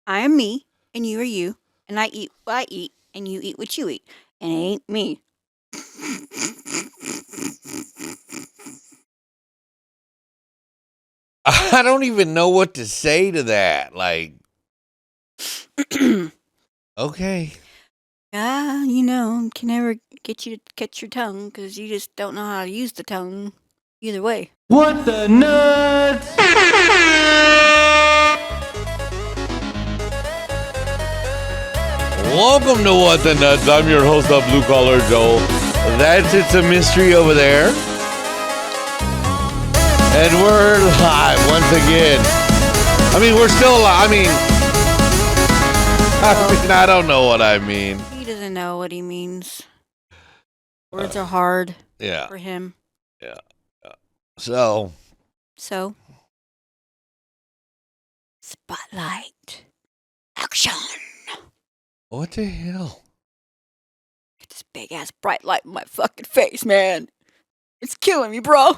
I am me, and you are you, and I eat what I eat, and you eat what you eat, and it ain't me. I don't even know what to say to that. Like, okay. Can never get you to catch your tongue because you just don't know how to use the tongue. Either way. What the nuts? Welcome to What the Nuts. I'm your host of Blue Collar Joe. It's a mystery over there. And we're live once again. I mean, we're still alive. I don't know what I mean. He doesn't know what he means. Words are hard for him. Yeah. So. Spotlight. Action. What the hell? Get this big ass bright light in my fucking face, man. It's killing me, bro.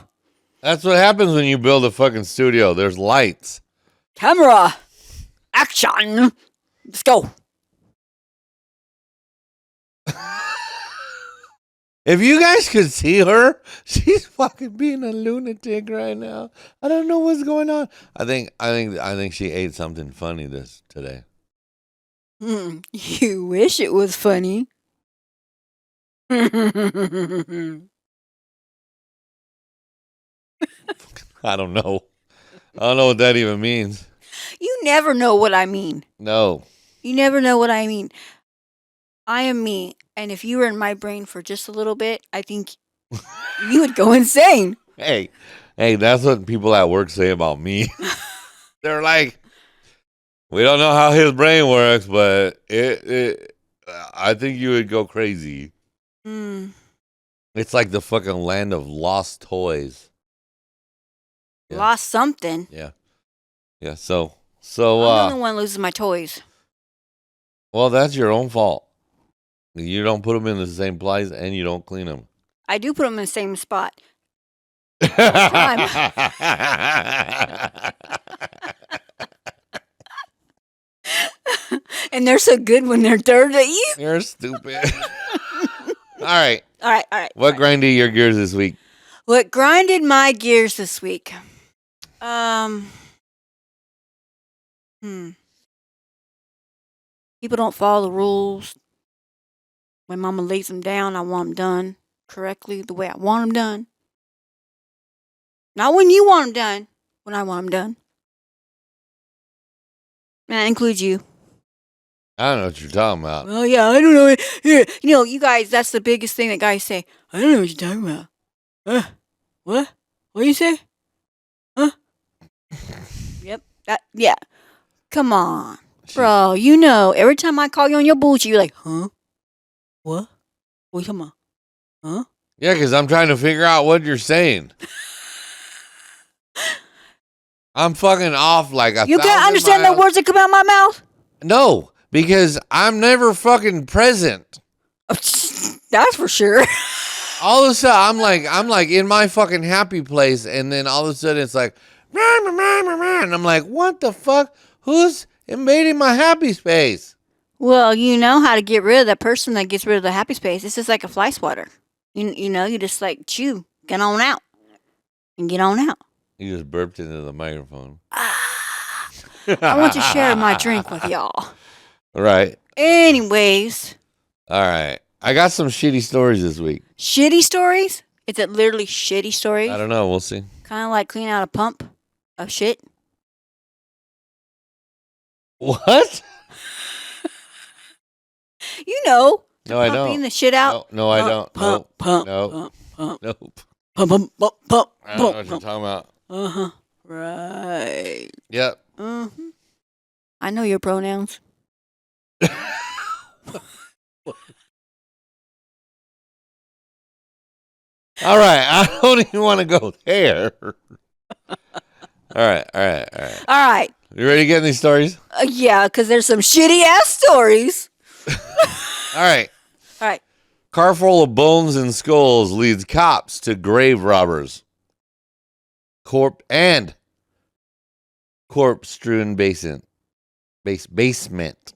That's what happens when you build a fucking studio. There's lights. Camera. Action. Let's go. If you guys could see her, she's fucking being a lunatic right now. I don't know what's going on. I think she ate something funny today. You wish it was funny. I don't know. I don't know what that even means. You never know what I mean. No. You never know what I mean. I am me, and if you were in my brain for just a little bit, I think you would go insane. Hey, that's what people at work say about me. They're like, we don't know how his brain works, but I think you would go crazy. It's like the fucking land of lost toys. Yeah. Lost something. Yeah. So I'm the one losing my toys. Well, that's your own fault. You don't put them in the same place, and you don't clean them. I do put them in the same spot. And they're so good when they're dirty. You're stupid. All right. What grinded your gears this week? What grinded my gears this week? People don't follow the rules. When mama lays them down, I want them done correctly, the way I want them done. Not when you want them done, when I want them done. And that includes you. I don't know what you're talking about. Well, yeah, I don't know. Yeah, you guys, that's the biggest thing that guys say. I don't know what you're talking about. What? What do you say? Huh? Yep. Yeah. Come on. Bro, every time I call you on your bullshit, you're like, huh? What? What are you talking about? Huh? Yeah, because I'm trying to figure out what you're saying. I'm fucking off like a You can't understand the words that come out of my mouth? No, because I'm never fucking present. That's for sure. All of a sudden, I'm like in my fucking happy place, and then all of a sudden it's like, and I'm like, what the fuck? Who's invading my happy space? Well, you know how to get rid of that person that gets rid of the happy space. It's just like a fly swatter. You just like chew, get on out, and get on out. You just burped into the microphone. I want to share my drink with y'all. Right. Anyways. All right. I got some shitty stories this week. Shitty stories? Is it literally shitty stories? I don't know. We'll see. Kind of like cleaning out a pump of shit? What? No, I don't. Pumping the shit out? No, I don't. Pump. Nope. Pump. I don't know what you're talking about. Uh-huh. Right. Yep. Mm-hmm. I know your pronouns. All right. I don't even want to go there. All right. You ready to get in these stories? Yeah, because there's some shitty ass stories. All right. Car full of bones and skulls leads cops to grave robbers. Corpse-strewn basin. Basement.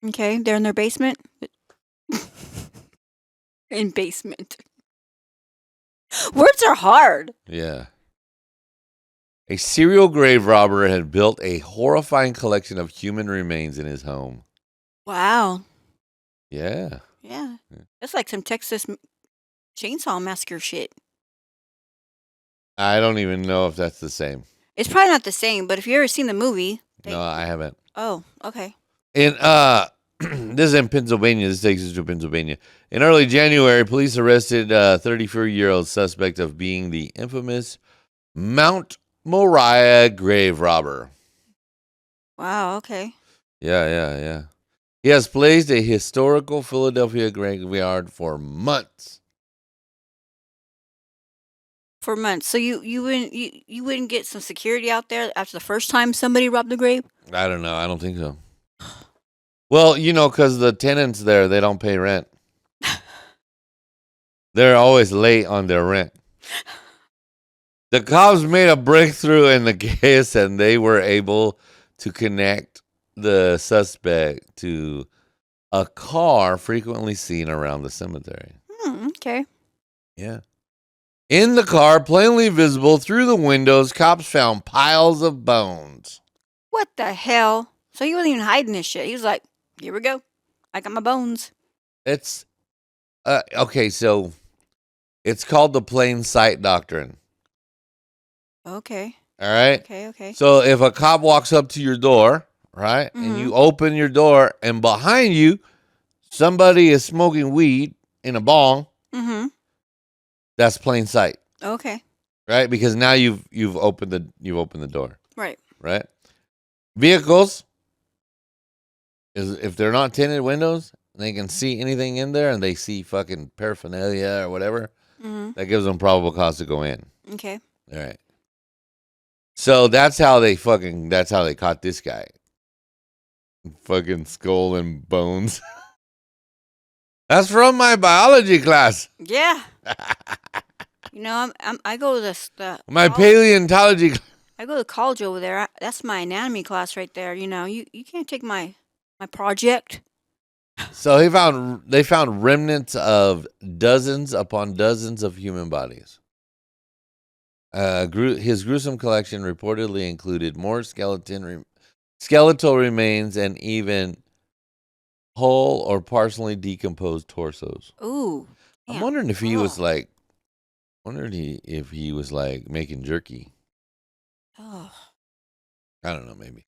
Okay, they're in their basement. In basement. Words are hard. Yeah. A serial grave robber had built a horrifying collection of human remains in his home. Wow. Yeah. Yeah. That's like some Texas Chainsaw Massacre shit. I don't even know if that's the same. It's probably not the same, but if you ever seen the movie. No, I haven't. Oh, okay. In this is in Pennsylvania. This takes us to Pennsylvania. In early January, police arrested a 34-year-old suspect of being the infamous Mount Moriah grave robber. Wow, okay. Yeah. He has placed a historical Philadelphia graveyard for months. For months. So you wouldn't get some security out there after the first time somebody robbed the grave? I don't know. I don't think so. Well, because the tenants there, they don't pay rent. They're always late on their rent. The cops made a breakthrough in the case, and they were able to connect the suspect to a car frequently seen around the cemetery. Okay. Yeah. In the car, plainly visible through the windows, cops found piles of bones. What the hell? So he wasn't even hiding this shit. He was like, here we go. I got my bones. It's okay, so it's called the plain sight doctrine. Okay. All right? Okay. So if a cop walks up to your door, right, and you open your door, and behind you, somebody is smoking weed in a bong, that's plain sight. Okay. Right? Because now you've opened the door. Right. Right? Vehicles, if they're not tinted windows, they can see anything in there, and they see fucking paraphernalia or whatever, that gives them probable cause to go in. Okay. All right. So that's how they caught this guy. Fucking skull and bones. That's from my biology class. Yeah. I go to My paleontology class. I go to college over there. That's my anatomy class right there. You can't take my project. So they found remnants of dozens upon dozens of human bodies. His gruesome collection reportedly included more skeletal remains and even whole or partially decomposed torsos. Ooh. I'm wondering if he was like, making jerky. Oh. I don't know, maybe.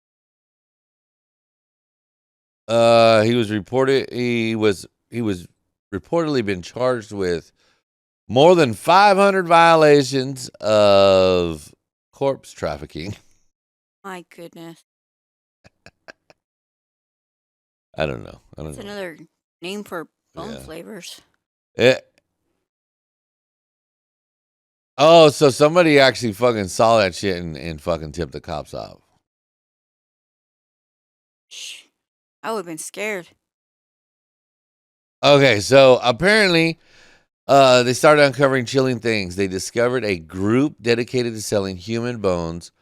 He was reportedly been charged with more than 500 violations of corpse trafficking. My goodness. I don't know. That's another name for bone flavors. Oh, so somebody actually fucking saw that shit and fucking tipped the cops off. Shh. I would have been scared. Okay, so apparently they started uncovering chilling things. They discovered a group dedicated to selling human bones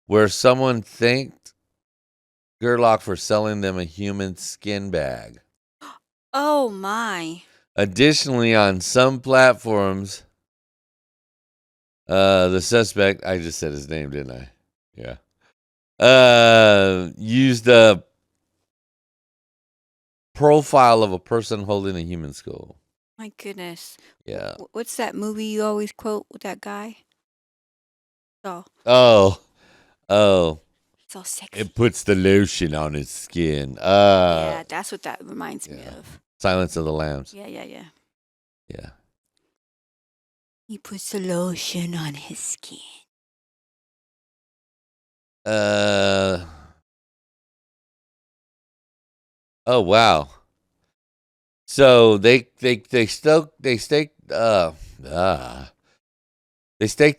where someone thanked Gerlach for selling them a human skin bag. Oh, my. Additionally, on some platforms, the suspect, I just said his name, didn't I? Yeah. Used a profile of a person holding a human skull. My goodness. Yeah. What's that movie you always quote with that guy? Oh. So sexy. It puts the lotion on his skin. Yeah, that's what that reminds me of. Silence of the Lambs. Yeah. Yeah. He puts the lotion on his skin. Oh wow. So they staked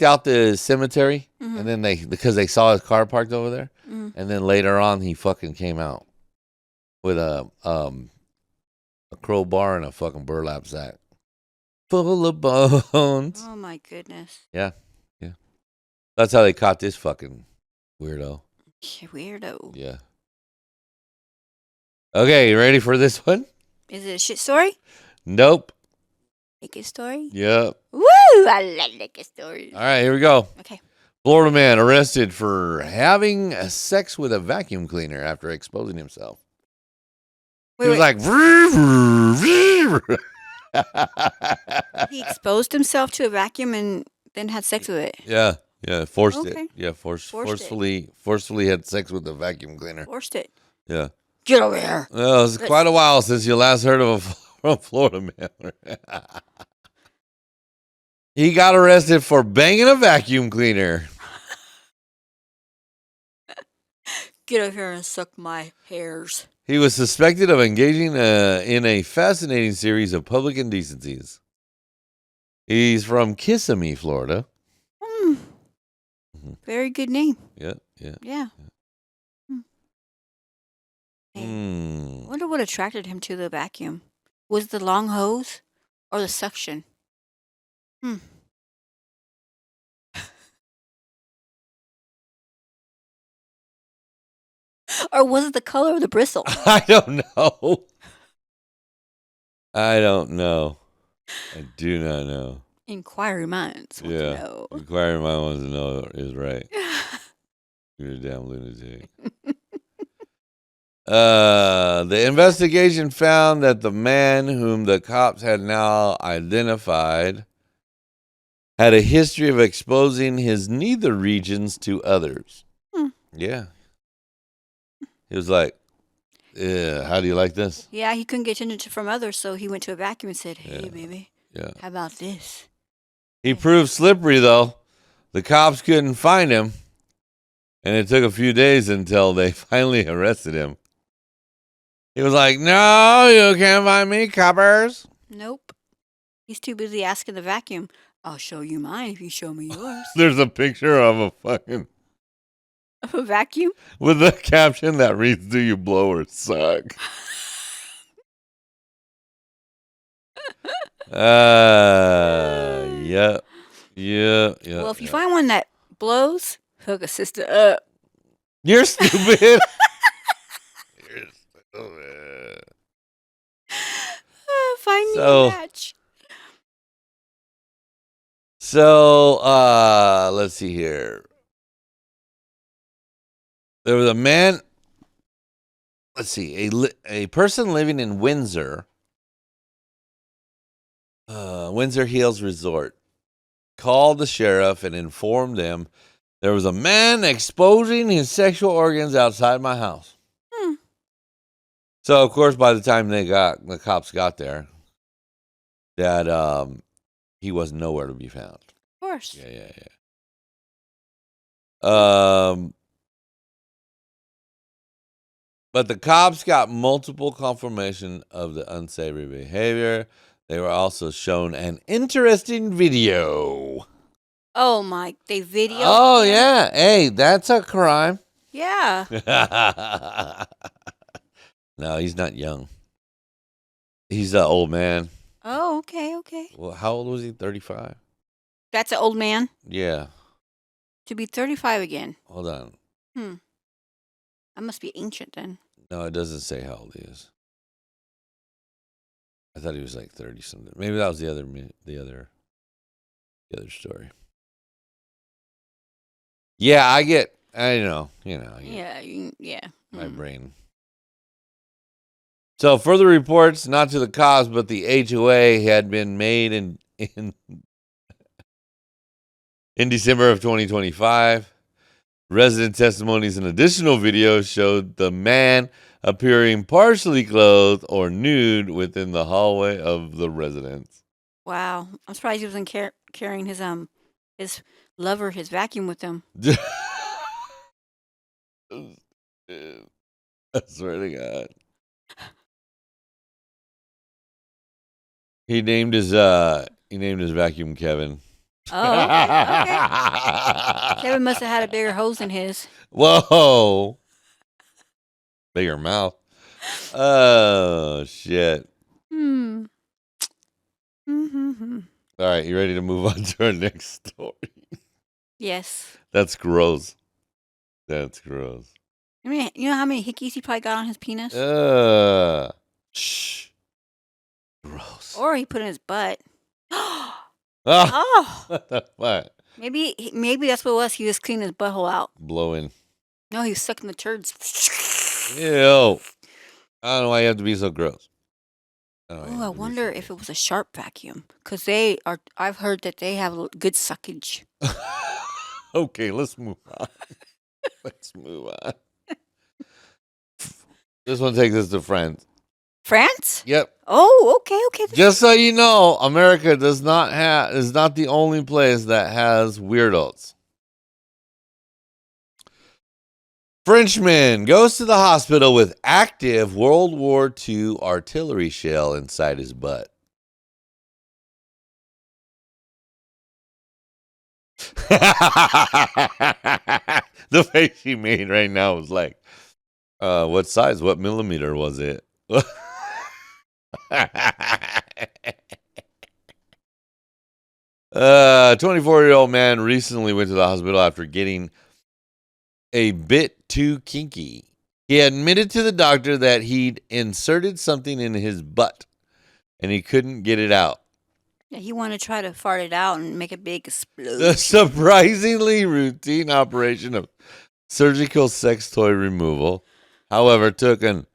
out the cemetery, and then because they saw his car parked over there, and then later on he fucking came out with a crowbar and a fucking burlap sack full of bones. Oh my goodness. Yeah. That's how they caught this fucking weirdo. Weirdo. Yeah. Okay, you ready for this one? Is it a shit story? Nope. Naked story? Yep. Woo! I love naked stories. All right, here we go. Okay. Florida man arrested for having sex with a vacuum cleaner after exposing himself. He was like, he exposed himself to a vacuum and then had sex with it. yeah, forced Okay. it. Yeah, Forced forcefully had sex with the vacuum cleaner. Forced it. Yeah. Get over here. Well, it's quite a while since you last heard of a Florida man. He got arrested for banging a vacuum cleaner. Get over here and suck my hairs. He was suspected of engaging in a fascinating series of public indecencies. He's from Kissimmee, Florida. Very good name. Yeah. Yeah. Hey, wonder what attracted him to the vacuum. Was it the long hose or the suction? Or was it the color of the bristle? I don't know. I do not know. Inquiry minds want to know. Inquiring mind wants to know is right. You're a damn lunatic. The investigation found that the man whom the cops had now identified had a history of exposing his neither regions to others. Yeah. He was like, yeah, how do you like this? Yeah, he couldn't get attention from others, so he went to a vacuum and said, hey, baby, how about this? He proved slippery, though. The cops couldn't find him, and it took a few days until they finally arrested him. He was like, no, you can't find me, coppers. Nope. He's too busy asking the vacuum, I'll show you mine if you show me yours. There's a picture of a fucking... Of a vacuum? With a caption that reads, do you blow or suck? Yeah. Well, if you find one that blows, hook a sister up. You're stupid. You're stupid. Find me a match. So, let's see here. There was a man, let's see, a person living in Windsor Hills Resort, called the sheriff and informed them there was a man exposing his sexual organs outside my house. So, of course, by the time the cops got there, that he was nowhere to be found. Of course. Yeah. But the cops got multiple confirmation of the unsavory behavior. They were also shown an interesting video. Oh, my. They videoed? Oh, yeah. Hey, that's a crime. Yeah. No, he's not young. He's an old man. Oh, okay. Well, how old was he? 35? That's an old man? Yeah. To be 35 again. Hold on. I must be ancient then. No, it doesn't say how old he is. I thought he was like 30 something. Maybe that was the other story. Yeah, I know. Yeah. My brain. So further reports, not to the cops, but the HOA had been made in December of 2025. Resident testimonies and additional videos showed the man appearing partially clothed or nude within the hallway of the residence. Wow. I'm surprised he wasn't carrying his lover, his vacuum with him. I swear to God. He named his vacuum Kevin. Oh, okay. Kevin must have had a bigger hose than his. Whoa. Bigger mouth. Oh, shit. Mm-hmm. All right, you ready to move on to our next story? Yes. That's gross. That's gross. I mean, you know how many hickeys he probably got on his penis? Shh. Gross. Or he put in his butt. Oh, Oh, what the fuck? maybe that's what it was. He was cleaning his butthole out. Blowing. No, he was sucking the turds. Ew. I don't know why you have to be so gross. Oh, I wonder if it was a sharp vacuum. Because they are, I've heard that they have good suckage. Okay, let's move on. Let's move on. This one takes us to France. France? Yep. Oh, okay. Just so you know, America is not the only place that has weirdos. Frenchman goes to the hospital with active World War II artillery shell inside his butt. The face she made right now was like, what size, what millimeter was it? 24-year-old man recently went to the hospital after getting a bit too kinky. He admitted to the doctor that he'd inserted something in his butt and he couldn't get it out. Yeah, he wanted to try to fart it out and make a big explosion. The surprisingly routine operation of surgical sex toy removal, however, took an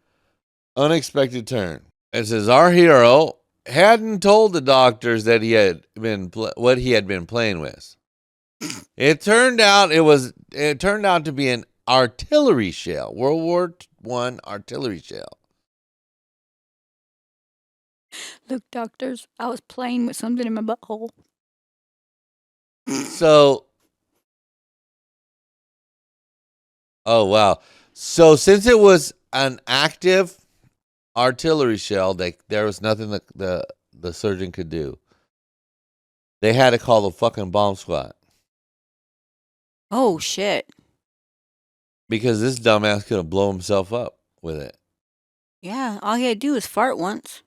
unexpected turn. It says our hero hadn't told the doctors that he had been what he had been playing with. It turned out to be an artillery shell, World War I artillery shell. Look, doctors, I was playing with something in my butthole. So, oh wow. So since it was an active artillery shell, there was nothing that the surgeon could do. They had to call the fucking bomb squad. Oh, shit. Because this dumbass could have blown himself up with it. Yeah, all he had to do was fart once.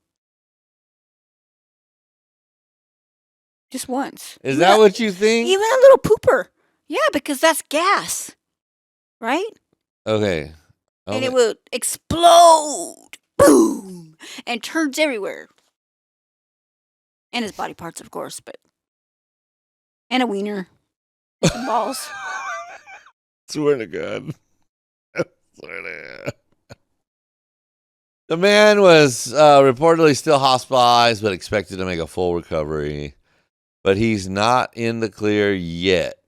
Just once. Is that what you think? Even a little pooper. Yeah, because that's gas. Right? Okay. And it will explode. Boom. And turds everywhere. And his body parts, of course, but. And a wiener. And some balls. Swear to God. Swear to God. The man was reportedly still hospitalized, but expected to make a full recovery. But he's not in the clear yet,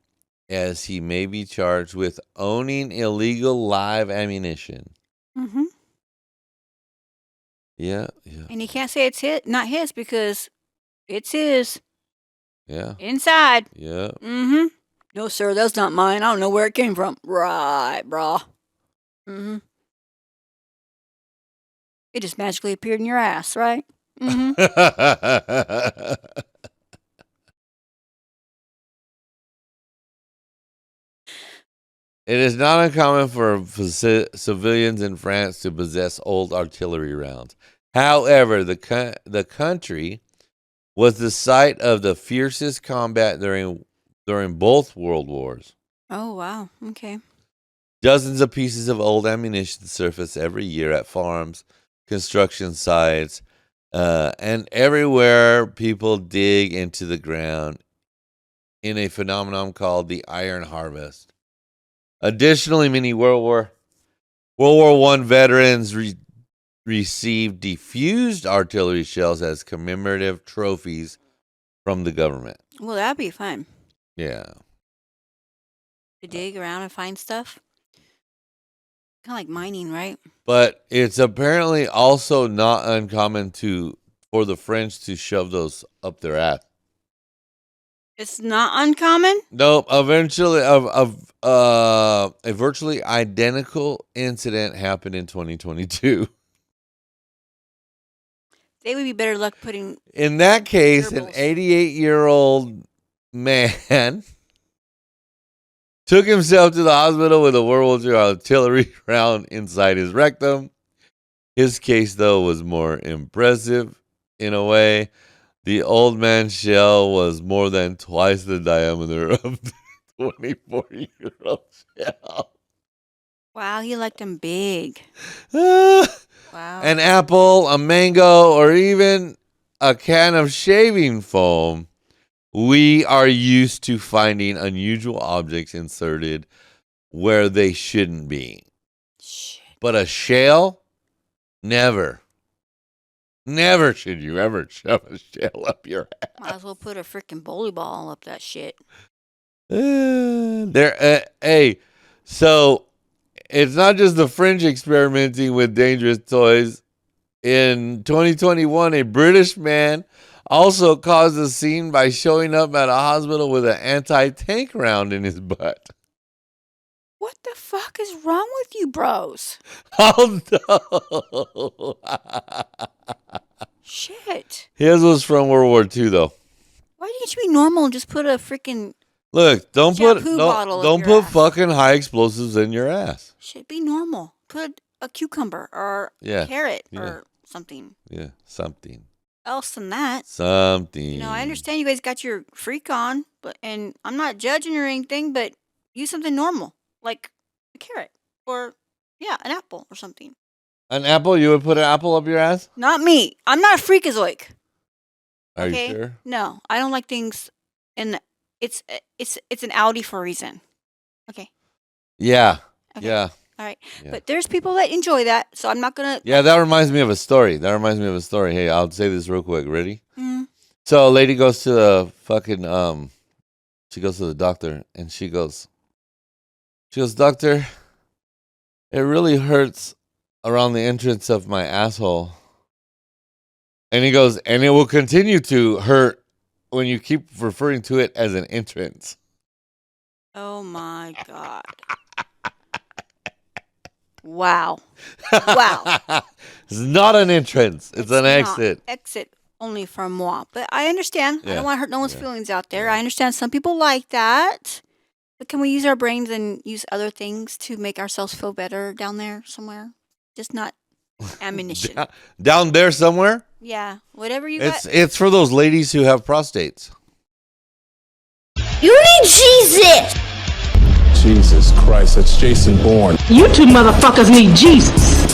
as he may be charged with owning illegal live ammunition. Mm-hmm. Yeah. And he can't say it's not his, because it's his. Yeah. Inside. Yeah. Mm-hmm. No, sir, that's not mine. I don't know where it came from. Right, brah. Mm-hmm. It just magically appeared in your ass, right? Mm-hmm. It is not uncommon for civilians in France to possess old artillery rounds. However, the country was the site of the fiercest combat during both world wars. Oh, wow. Okay. Dozens of pieces of old ammunition surface every year at farms, construction sites, and everywhere people dig into the ground in a phenomenon called the Iron Harvest. Additionally, many World War I veterans received defused artillery shells as commemorative trophies from the government. Well, that'd be fun. Yeah. To dig around and find stuff. Kind of like mining, right? But it's apparently also not uncommon for the French to shove those up their ass. It's not uncommon? Nope. Eventually, a virtually identical incident happened in 2022. They would be better luck putting. In that case, an gerbils. 88-year-old man took himself to the hospital with a World War II artillery round inside his rectum. His case, though, was more impressive in a way. The old man's shell was more than twice the diameter of the 24-year-old shell. Wow, he liked them big. Wow. Wow. An apple, a mango, or even a can of shaving foam, we are used to finding unusual objects inserted where they shouldn't be. Shit. But a shell, never. Never should you ever shove a shell up your ass. Might as well put a freaking bowling ball up that shit. Hey, so it's not just the French experimenting with dangerous toys. In 2021, a British man also caused a scene by showing up at a hospital with an anti-tank round in his butt. What the fuck is wrong with you, bros? Oh no! Shit. His was from World War II, though. Why can't you be normal and just put a freaking Look, don't shampoo bottle up don't your put ass? fucking high explosives in your ass. Shit, be normal. Put a cucumber or Yeah, carrot yeah. or something Yeah, something. else than that. Something. You know, I understand you guys got your freak on, and I'm not judging or anything, but use something normal, like a carrot or, yeah, an apple or something. An apple? You would put an apple up your ass? Not me. I'm not a freakazoid. Are Okay? you sure? No, I don't like things, and it's an Audi for a reason. Okay. Yeah. Okay. Yeah. All right. Yeah. But there's people that enjoy that, so I'm not gonna. Yeah, that reminds me of a story. Hey, I'll say this real quick. Ready? Mm, So a lady goes to the fucking she goes to the doctor and she goes, "Doctor, it really hurts around the entrance of my asshole." And he goes, "And it will continue to hurt when you keep referring to it as an entrance." oh my God. Wow. Wow. It's not an entrance. It's an not exit. Exit only for moi. But I understand. I Yeah, don't want to hurt no one's yeah, feelings out there. yeah. I understand some people like that. But can we use our brains and use other things to make ourselves feel better down there somewhere? Just not ammunition. Down there somewhere? Yeah. Whatever you got. It's for those ladies who have prostates. You need Jesus! Jesus Christ, that's Jason Bourne. You two motherfuckers need Jesus.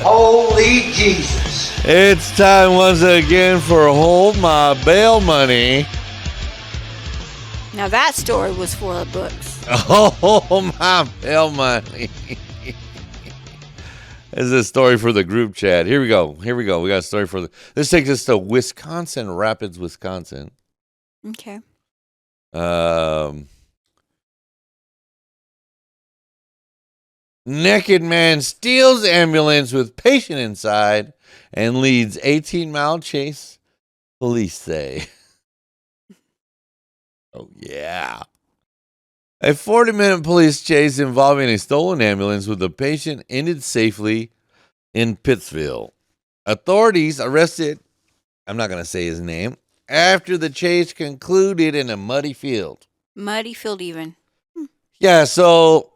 Holy Jesus. It's time once again for Hold My Bail Money. Now that story was for the books. Oh, my bail money. This is a story for the group chat. Here we go. We got a story for this takes us to Wisconsin, Rapids, Wisconsin. Okay. Naked man steals ambulance with patient inside and leads 18-mile chase, police say. Oh, yeah. A 40-minute police chase involving a stolen ambulance with a patient ended safely in Pittsville. Authorities arrested, I'm not going to say his name, after the chase concluded in a muddy field. Muddy field even. Yeah, so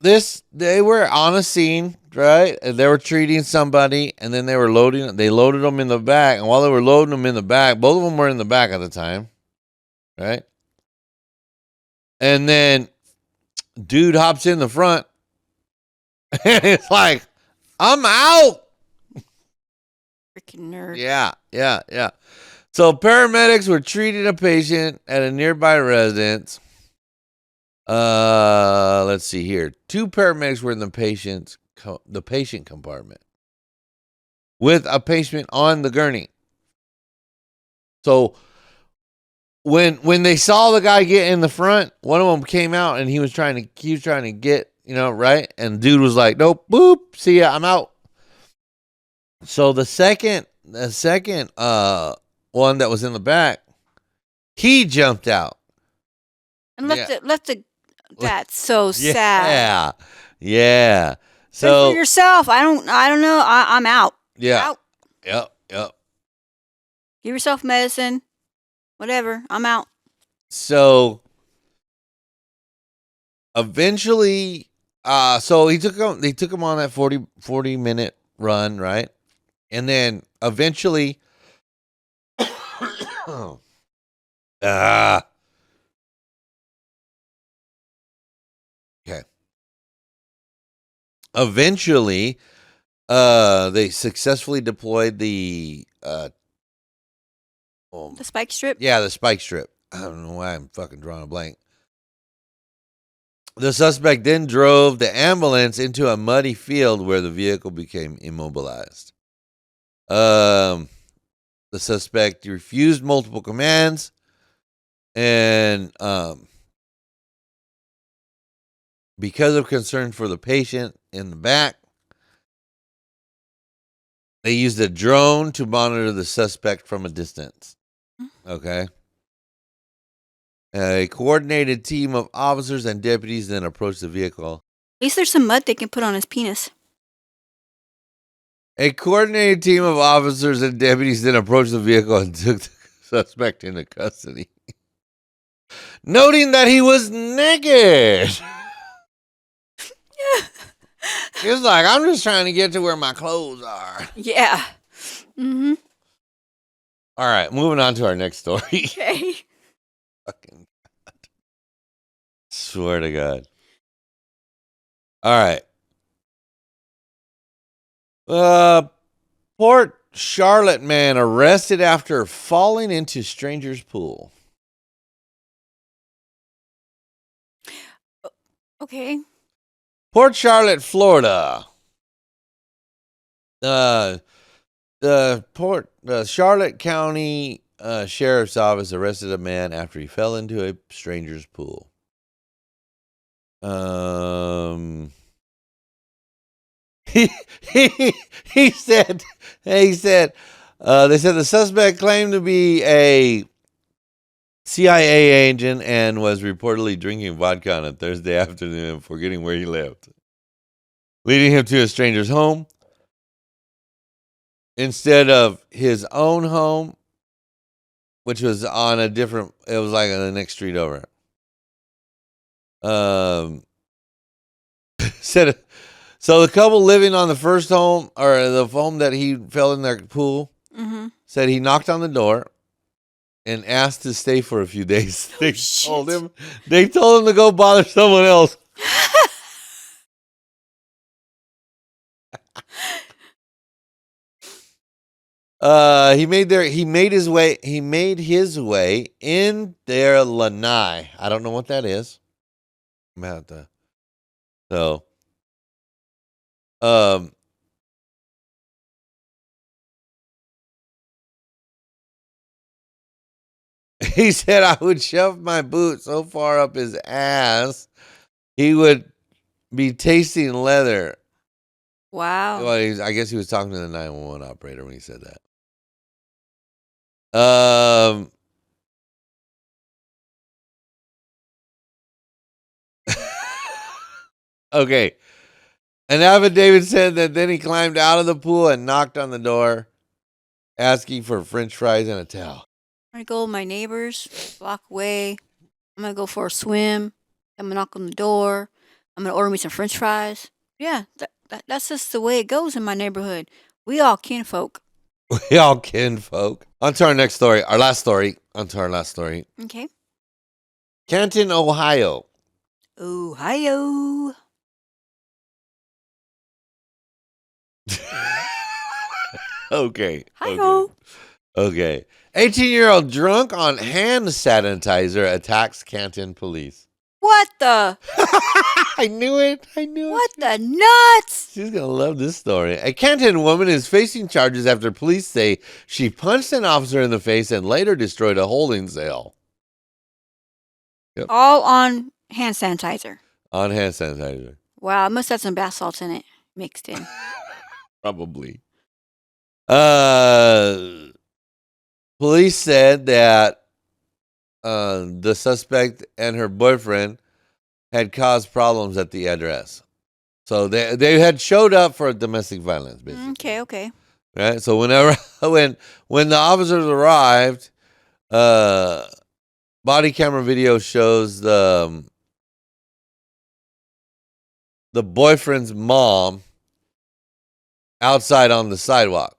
they were on a scene, right? And they were treating somebody, and then they loaded them in the back. And while they were loading them in the back, both of them were in the back at the time, right? And then dude hops in the front, and it's like, I'm out. Freaking nerd. Yeah. So paramedics were treating a patient at a nearby residence. Let's see here. 2 paramedics were in the patient compartment with a patient on the gurney. So when they saw the guy get in the front, one of them came out and he was trying to get, right? And dude was like, "Nope, boop, see ya, I'm out." So the second one that was in the back, he jumped out. And left the that's so sad. Yeah. So So for yourself, I don't know. I'm out. yeah. Out. Yep. Give yourself medicine. Whatever. I'm out. So eventually, so they took him on that 40 minute run, right? And then eventually, okay. Eventually, they successfully deployed the The spike strip? the spike strip. I don't know why I'm fucking drawing a blank. The suspect then drove the ambulance into a muddy field where the vehicle became immobilized. The suspect refused multiple commands and because of concern for the patient in the back, they used a drone to monitor the suspect from a distance. Okay. A coordinated team of officers and deputies then approached the vehicle. At least there's some mud they can put on his penis. A coordinated team of officers and deputies then approached the vehicle and took the suspect into custody, noting that he was naked. He was like, I'm just trying to get to where my clothes are. Yeah. Mm-hmm. All right, moving on to our next story. Okay. Fucking God. Swear to God. All right. Port Charlotte man arrested after falling into stranger's pool. Okay. Port Charlotte, Florida. The Charlotte County Sheriff's Office arrested a man after he fell into a stranger's pool. He said they said the suspect claimed to be a CIA agent and was reportedly drinking vodka on a Thursday afternoon, forgetting where he lived, leading him to a stranger's home instead of his own home, which was on it was like on the next street over. Said so the couple living on the first home, or the home that he fell in their pool, said he knocked on the door and asked to stay for a few days. They told him to go bother someone else. He made his way in their lanai. I don't know what that is. I'm out the so he said I would shove my boot so far up his ass he would be tasting leather. Wow. Well, I guess he was talking to the 911 operator when he said that. Okay. An affidavit said that then he climbed out of the pool and knocked on the door, asking for French fries and a towel. I'm going to go with my neighbors, block away. I'm going to go for a swim. I'm going to knock on the door. I'm going to order me some French fries. Yeah, that's just the way it goes in my neighborhood. We all kinfolk. We all kinfolk. On to our next story. Our last story. On to our last story. Okay. Canton, Ohio. Ohio. Okay. Hi-ho. Okay. 18-year-old drunk on hand sanitizer attacks Canton police. What the? I knew it. What the nuts? She's going to love this story. A Canton woman is facing charges after police say she punched an officer in the face and later destroyed a holding cell. Yep. All on hand sanitizer. On hand sanitizer. Wow, it must have some bath salts in it mixed in. Probably. Police said that the suspect and her boyfriend had caused problems at the address. So they had showed up for domestic violence, basically. Okay. Right? So when the officers arrived, body camera video shows the boyfriend's mom outside on the sidewalk,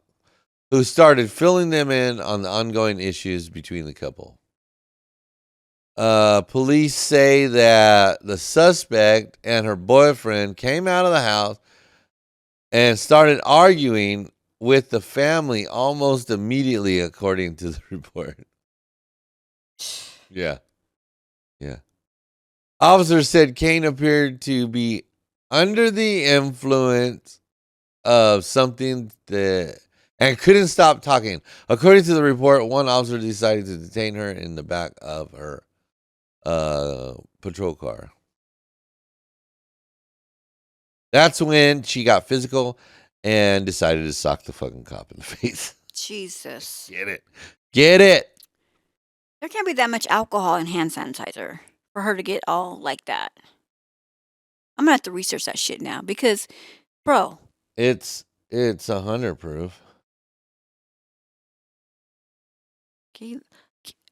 who started filling them in on the ongoing issues between the couple. Police say that the suspect and her boyfriend came out of the house and started arguing with the family almost immediately, according to the report. Yeah. Officers said Kane appeared to be under the influence of something and couldn't stop talking. According to the report, one officer decided to detain her in the back of her patrol car. That's when she got physical and decided to sock the fucking cop in the face. Jesus. Get it. There can't be that much alcohol in hand sanitizer for her to get all like that. I'm gonna have to research that shit now because, bro. It's 100 proof.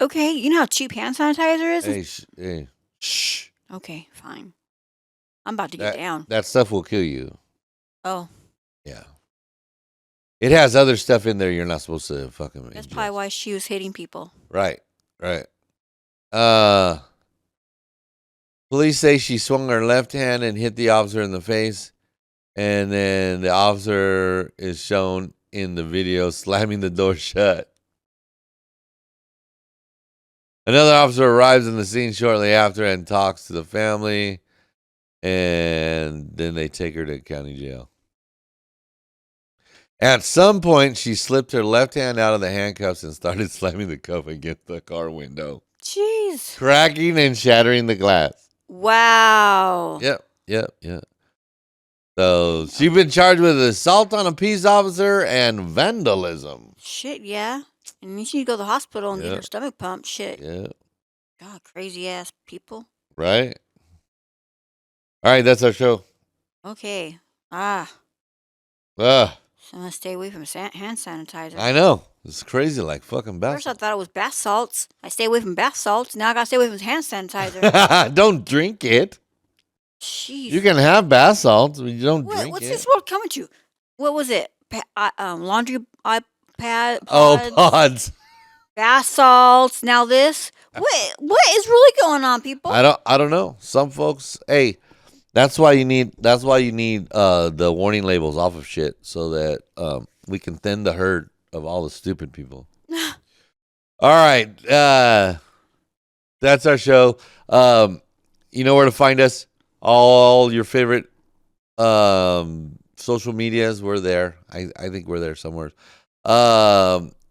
Okay, you know how cheap hand sanitizer is? Hey, shh. Okay, fine. I'm about to get down. That stuff will kill you. Oh. Yeah. It has other stuff in there you're not supposed to fucking That's ingest. probably why she was hitting people. Right. Police say she swung her left hand and hit the officer in the face. And then the officer is shown in the video slamming the door shut. Another officer arrives in the scene shortly after and talks to the family. And then they take her to county jail. At some point, she slipped her left hand out of the handcuffs and started slamming the cuff against the car window. Jeez. Cracking and shattering the glass. Wow. Yep. So she's been charged with assault on a peace officer and vandalism. Shit, yeah. And she need to go to the hospital and Yep. get her stomach pumped. Shit. Yeah. God, crazy ass people. Right? All right, that's our show. Okay. So I'm gonna stay away from hand sanitizer. I know. It's crazy like fucking bath. First I thought it was bath salts. I stay away from bath salts. Now I gotta stay away from hand sanitizer. Don't drink it. Jeez. You can have bath salts, but you don't drink What's it. this world coming to? What was it? Laundry iPad. Pods. Bath salts. Now this. What is really going on, people? I don't know. Some folks, hey, that's why you need the warning labels off of shit so that we can thin the herd of all the stupid people. All right. That's our show. You know where to find us. All your favorite social medias, we're there. I think we're there somewhere.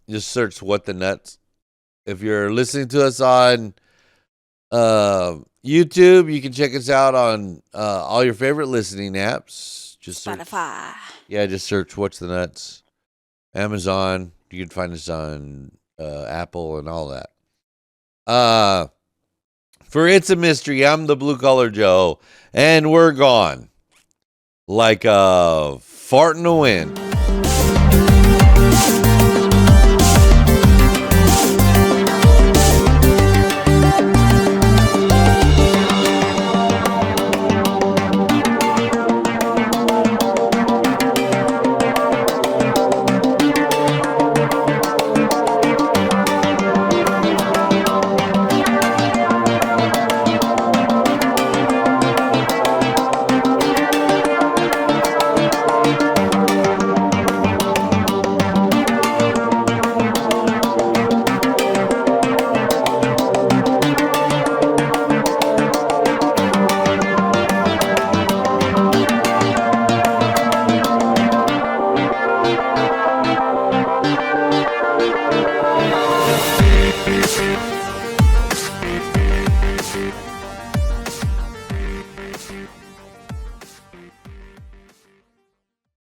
Just search What the Nuts. If you're listening to us on YouTube, you can check us out on all your favorite listening apps. Just Spotify. just search What's the Nuts. Amazon. You can find us on Apple and all that. For It's a Mystery, I'm the Blue Collar Joe, and we're gone like a fart in the wind.